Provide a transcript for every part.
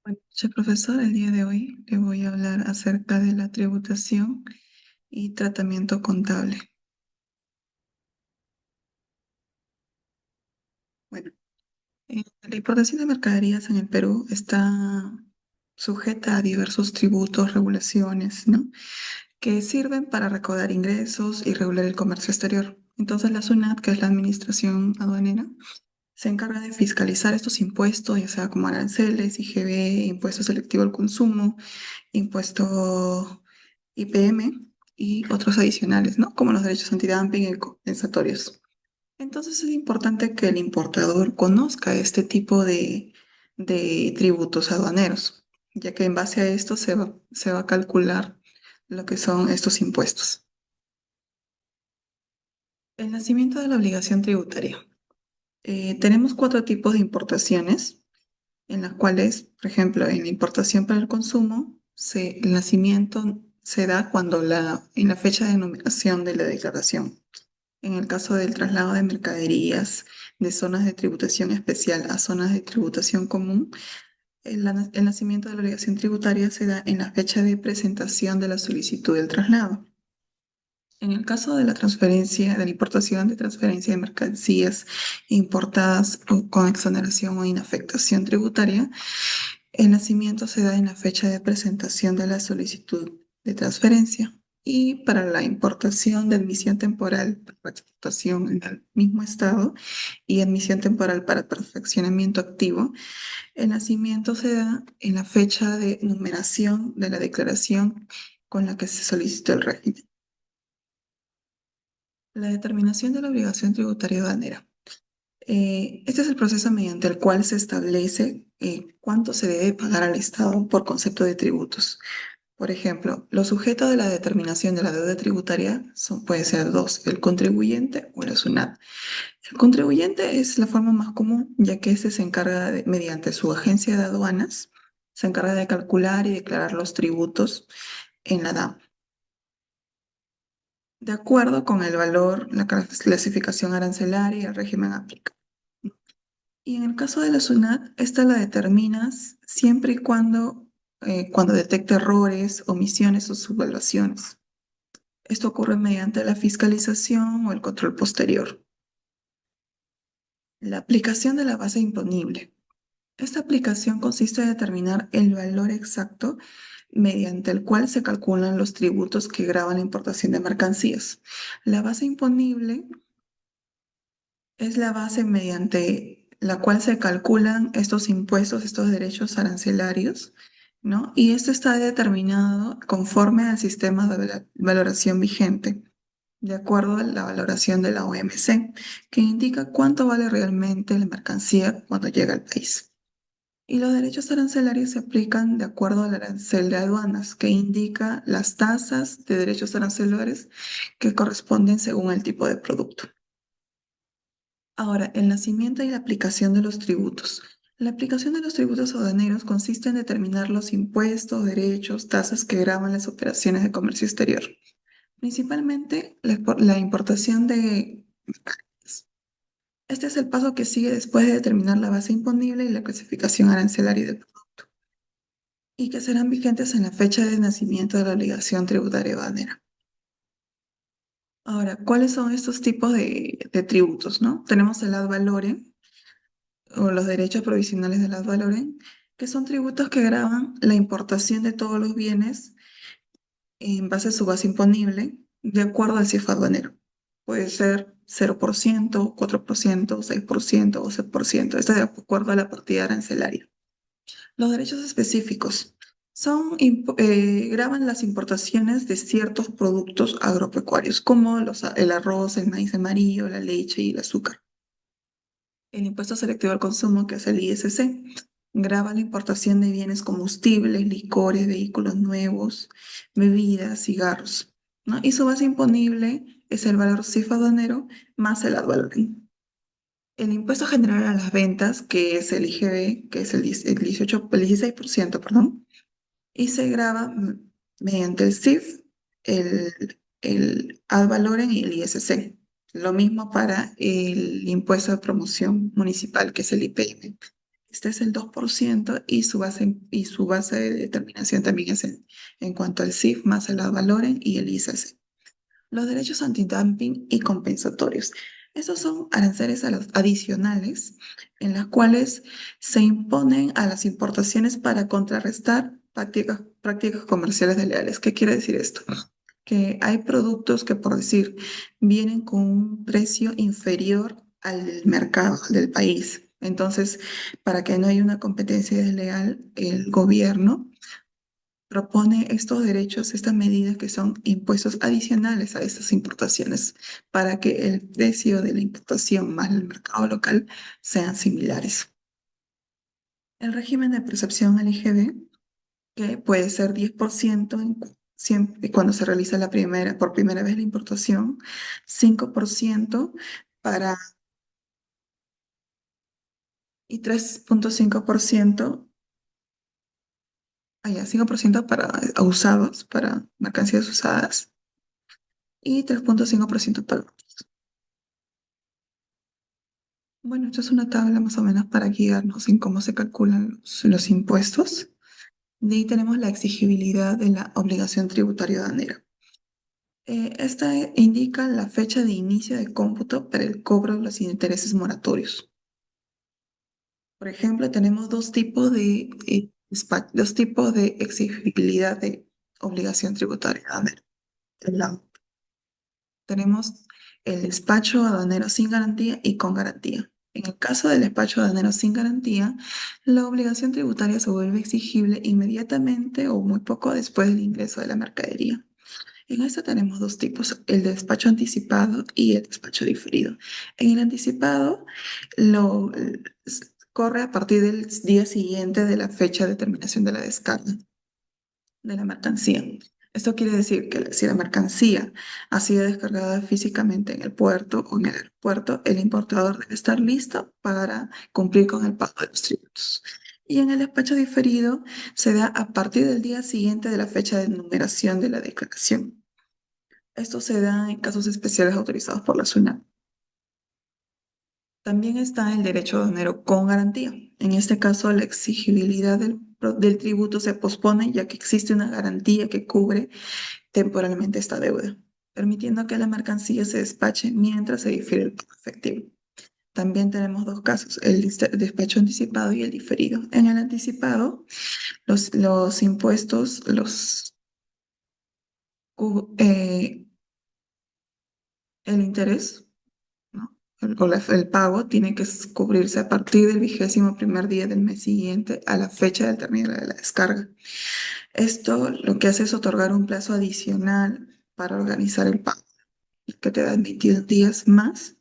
Buenas noches, profesor. El día de hoy le voy a hablar acerca de la tributación y tratamiento contable. Bueno, la importación de mercaderías en el Perú está sujeta a diversos tributos, regulaciones, ¿no? Que sirven para recaudar ingresos y regular el comercio exterior. Entonces, la SUNAT, que es la Administración Aduanera, se encarga de fiscalizar estos impuestos, ya sea como aranceles, IGB, impuesto selectivo al consumo, impuesto IPM y otros adicionales, ¿no? Como los derechos antidumping y compensatorios. Entonces es importante que el importador conozca este tipo de tributos aduaneros, ya que en base a esto se va a calcular lo que son estos impuestos. El nacimiento de la obligación tributaria. Tenemos cuatro tipos de importaciones, en las cuales, por ejemplo, en la importación para el consumo, el nacimiento se da en la fecha de numeración de la declaración. En el caso del traslado de mercaderías de zonas de tributación especial a zonas de tributación común, el nacimiento de la obligación tributaria se da en la fecha de presentación de la solicitud del traslado. En el caso de la transferencia, de la importación de transferencia de mercancías importadas con exoneración o inafectación tributaria, el nacimiento se da en la fecha de presentación de la solicitud de transferencia. Y para la importación de admisión temporal para exportación en el mismo estado y admisión temporal para perfeccionamiento activo, el nacimiento se da en la fecha de numeración de la declaración con la que se solicitó el régimen. La determinación de la obligación tributaria aduanera. Este es el proceso mediante el cual se establece cuánto se debe pagar al Estado por concepto de tributos. Por ejemplo, los sujetos de la determinación de la deuda tributaria pueden ser dos, el contribuyente o la SUNAT. El contribuyente es la forma más común, ya que este se encarga, mediante su agencia de aduanas, se encarga de calcular y declarar los tributos en la DAM, de acuerdo con el valor, la clasificación arancelaria y el régimen aplicable. Y en el caso de la SUNAT, esta la determinas siempre y cuando detecte errores, omisiones o subvaluaciones. Esto ocurre mediante la fiscalización o el control posterior. La aplicación de la base imponible. Esta aplicación consiste en determinar el valor exacto mediante el cual se calculan los tributos que gravan la importación de mercancías. La base imponible es la base mediante la cual se calculan estos impuestos, estos derechos arancelarios, ¿no? Y esto está determinado conforme al sistema de valoración vigente, de acuerdo a la valoración de la OMC, que indica cuánto vale realmente la mercancía cuando llega al país. Y los derechos arancelarios se aplican de acuerdo al arancel de aduanas, que indica las tasas de derechos arancelarios que corresponden según el tipo de producto. Ahora, el nacimiento y la aplicación de los tributos. La aplicación de los tributos aduaneros consiste en determinar los impuestos, derechos, tasas que gravan las operaciones de comercio exterior, principalmente la importación de mercancías. Este es el paso que sigue después de determinar la base imponible y la clasificación arancelaria del producto, y que serán vigentes en la fecha de nacimiento de la obligación tributaria aduanera. Ahora, ¿cuáles son estos tipos de tributos, no? Tenemos el ad valorem, o los derechos provisionales del ad valorem, que son tributos que gravan la importación de todos los bienes en base a su base imponible, de acuerdo al CIF aduanero. Puede ser 0%, 4%, 6% o 6%. Esto de acuerdo a la partida arancelaria. Los derechos específicos graban las importaciones de ciertos productos agropecuarios, como el arroz, el maíz amarillo, la leche y el azúcar. El impuesto selectivo al consumo, que es el ISC, grava la importación de bienes combustibles, licores, vehículos nuevos, bebidas, cigarros, ¿no? Y su base imponible es el valor CIF aduanero más el ad valorem. El impuesto general a las ventas, que es el IGB, que es el 16%, perdón, y se grava mediante el CIF, el ad valorem y el ISC. Lo mismo para el impuesto de promoción municipal, que es el IPM, Este es el 2% y su base de determinación también es en cuanto al CIF más el ad valorem y el ICC. Los derechos antidumping y compensatorios. Estos son aranceles adicionales en las cuales se imponen a las importaciones para contrarrestar prácticas comerciales desleales. ¿Qué quiere decir esto? Que hay productos que, por decir, vienen con un precio inferior al mercado del país. Entonces, para que no haya una competencia desleal, el gobierno propone estos derechos, estas medidas que son impuestos adicionales a estas importaciones, para que el precio de la importación más el mercado local sean similares. El régimen de percepción LGB, que puede ser 10% siempre, cuando se realiza por primera vez la importación, 5% para, y 3,5%, 5% para usados, para mercancías usadas, y 3,5% para... Bueno, esto es una tabla más o menos para guiarnos en cómo se calculan los impuestos. De ahí tenemos la exigibilidad de la obligación tributaria aduanera. Esta indica la fecha de inicio de cómputo para el cobro de los intereses moratorios. Por ejemplo, tenemos dos tipos de exigibilidad de obligación tributaria aduanera. Tenemos el despacho aduanero sin garantía y con garantía. En el caso del despacho aduanero sin garantía, la obligación tributaria se vuelve exigible inmediatamente o muy poco después del ingreso de la mercadería. En esto tenemos dos tipos, el despacho anticipado y el despacho diferido. En el anticipado, lo corre a partir del día siguiente de la fecha de terminación de la descarga de la mercancía. Esto quiere decir que si la mercancía ha sido descargada físicamente en el puerto o en el aeropuerto, el importador debe estar listo para cumplir con el pago de los tributos. Y en el despacho diferido se da a partir del día siguiente de la fecha de numeración de la declaración. Esto se da en casos especiales autorizados por la SUNAT. También está el derecho aduanero con garantía. En este caso, la exigibilidad del tributo se pospone ya que existe una garantía que cubre temporalmente esta deuda, permitiendo que la mercancía se despache mientras se difiere el pago efectivo. También tenemos dos casos, el despacho anticipado y el diferido. En el anticipado, los impuestos, el interés, ¿no? El pago tiene que cubrirse a partir del 21º día del mes siguiente a la fecha del término de la descarga. Esto lo que hace es otorgar un plazo adicional para organizar el pago, que te dan 22 días más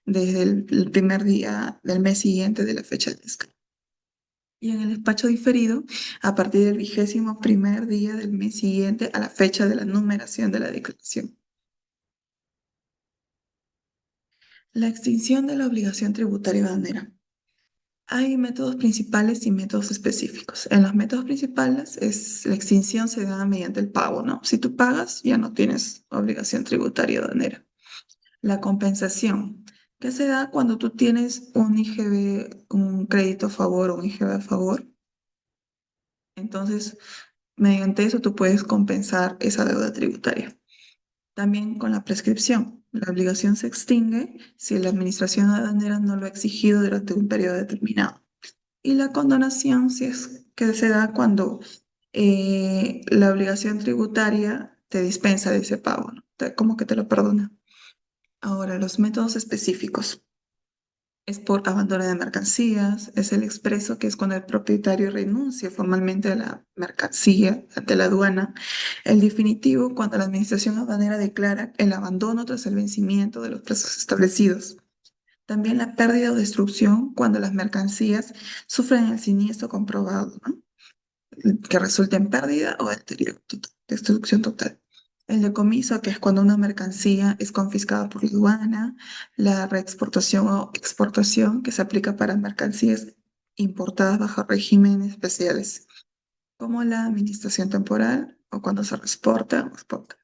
desde el primer día del mes siguiente de la fecha de descarga. Y en el despacho diferido, a partir del 21º día del mes siguiente a la fecha de la numeración de la declaración. La extinción de la obligación tributaria aduanera. Hay métodos principales y métodos específicos. En los métodos principales la extinción se da mediante el pago, ¿no? Si tú pagas, ya no tienes obligación tributaria aduanera. La compensación, que se da cuando tú tienes un IGB, un crédito a favor o un IGB a favor. Entonces, mediante eso tú puedes compensar esa deuda tributaria. También con la prescripción. La obligación se extingue si la administración aduanera no lo ha exigido durante un periodo determinado. Y la condonación, si es que se da cuando la obligación tributaria te dispensa de ese pago, ¿no? Como que te lo perdona. Ahora, los métodos específicos. Es por abandono de mercancías, es el expreso, que es cuando el propietario renuncia formalmente a la mercancía ante la aduana. El definitivo, cuando la administración aduanera declara el abandono tras el vencimiento de los plazos establecidos. También la pérdida o destrucción, cuando las mercancías sufren el siniestro comprobado, ¿no? Que resulta en pérdida o deterioro total, destrucción total. El decomiso, que es cuando una mercancía es confiscada por la aduana. La reexportación o exportación, que se aplica para mercancías importadas bajo regímenes especiales, como la administración temporal o cuando se reexporta o exporta.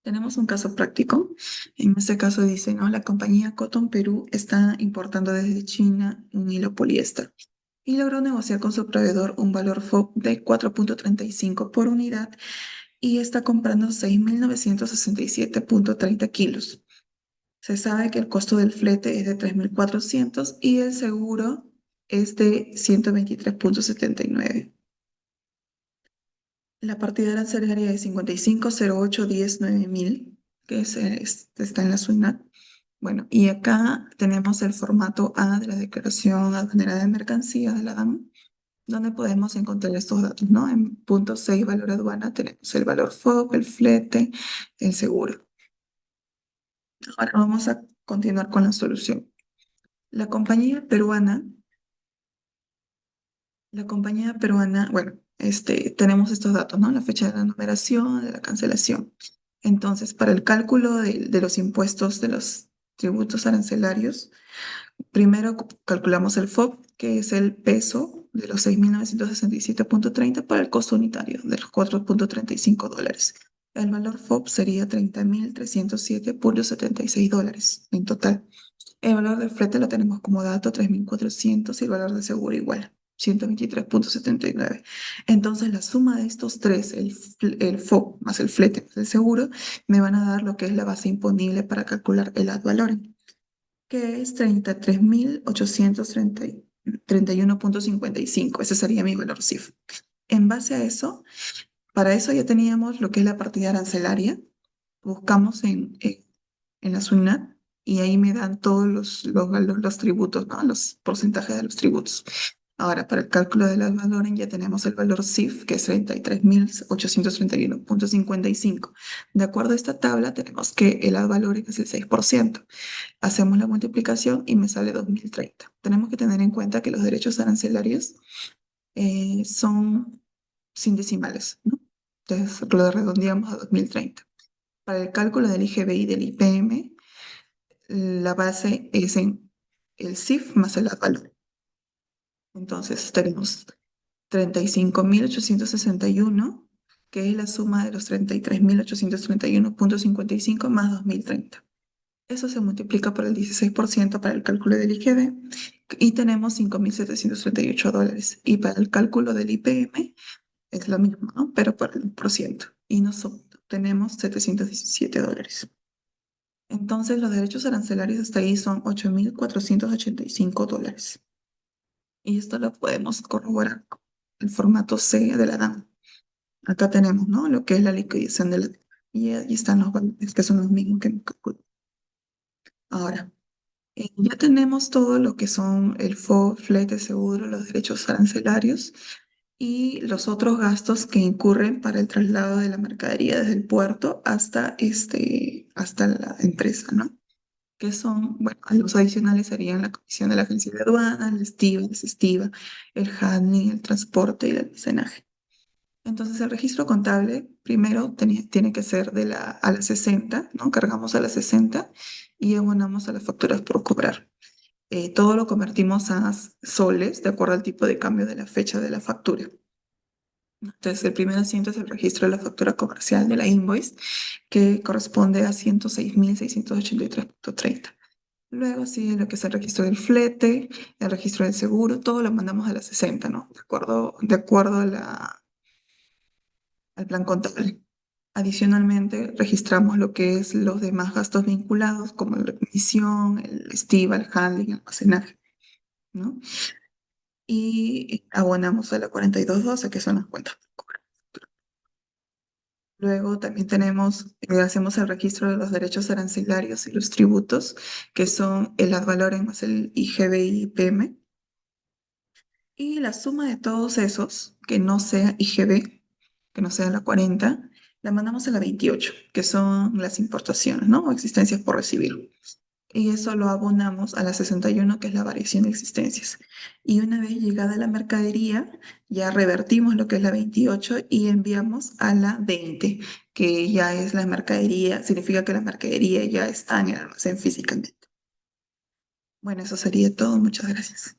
Tenemos un caso práctico. En este caso dice, ¿no? La compañía Cotton Perú está importando desde China un hilo poliéster y logró negociar con su proveedor un valor FOB de 4,35 por unidad y está comprando 6.967,30 kilos. Se sabe que el costo del flete es de 3.400 y el seguro es de 123,79. La partida arancelaria de 5508109000, que está en la SUNAT. Bueno, y acá tenemos el formato A de la Declaración Aduanera de Mercancías de la DAM, donde podemos encontrar estos datos, ¿no? En punto 6, valor aduana, tenemos el valor FOB, el flete, el seguro. Ahora vamos a continuar con la solución. La compañía peruana bueno, tenemos estos datos, ¿no? La fecha de la numeración, de la cancelación. Entonces, para el cálculo de los impuestos de los tributos arancelarios, primero calculamos el FOB, que es el peso de los 6.967,30 para el costo unitario de los $4,35. El valor FOB sería 30.307,76 en total. El valor del flete lo tenemos como dato 3.400 y el valor del seguro igual, 123,79. Entonces la suma de estos tres, el FOB más el flete más el seguro, me van a dar lo que es la base imponible para calcular el ad valorem, que es 33.831,55. Ese sería mi valor CIF. En base a eso, para eso ya teníamos lo que es la partida arancelaria. Buscamos en la SUNAT y ahí me dan todos los tributos, ¿no? Los porcentajes de los tributos. Ahora, para el cálculo del ad valorem ya tenemos el valor CIF, que es 33.831,55. De acuerdo a esta tabla, tenemos que el ad valorem es el 6%. Hacemos la multiplicación y me sale 2030. Tenemos que tener en cuenta que los derechos arancelarios son sin decimales, ¿no? Entonces lo redondeamos a 2030. Para el cálculo del IGB y del IPM, la base es en el CIF más el ad valorem. Entonces tenemos 35.861, que es la suma de los 33.831,55 más 2030. Eso se multiplica por el 16% para el cálculo del IGB y tenemos $5.738. Y para el cálculo del IPM es lo mismo, ¿no? Pero por el 1%. Y nos obtenemos $717. Entonces los derechos arancelarios hasta ahí son $8.485. Y esto lo podemos corroborar con el formato C de la DAM. Acá tenemos, ¿no? Lo que es la liquidación de la deuda. Y ahí están los valores, que son los mismos que me calculo. Ahora, ya tenemos todo lo que son el FOB, flete, seguro, los derechos arancelarios y los otros gastos que incurren para el traslado de la mercadería desde el puerto hasta la empresa, ¿no? Que son, bueno, los adicionales serían la comisión de la agencia de aduanas, la estiva, desestiva, el handling, el transporte y el almacenaje. Entonces, el registro contable primero tiene que ser a la 60, ¿no? Cargamos a la 60 y abonamos a las facturas por cobrar. Todo lo convertimos a soles de acuerdo al tipo de cambio de la fecha de la factura. Entonces, el primer asiento es el registro de la factura comercial de la invoice, que corresponde a 106.683,30. Luego sigue lo que es el registro del flete, el registro del seguro, todo lo mandamos a la 60, ¿no? De acuerdo al plan contable. Adicionalmente, registramos lo que es los demás gastos vinculados, como la comisión, el estiva, el handling, el almacenaje, ¿no? Y abonamos a la 4212, que son las cuentas por cobrar. Luego también hacemos el registro de los derechos arancelarios y los tributos, que son el ad valorem más el IGB y IPM. Y la suma de todos esos, que no sea IGB, que no sea la 40, la mandamos a la 28, que son las importaciones, ¿no? O existencias por recibir. Y eso lo abonamos a la 61, que es la variación de existencias. Y una vez llegada la mercadería, ya revertimos lo que es la 28 y enviamos a la 20, que ya es la mercadería, significa que la mercadería ya está en el almacén físicamente. Bueno, eso sería todo. Muchas gracias.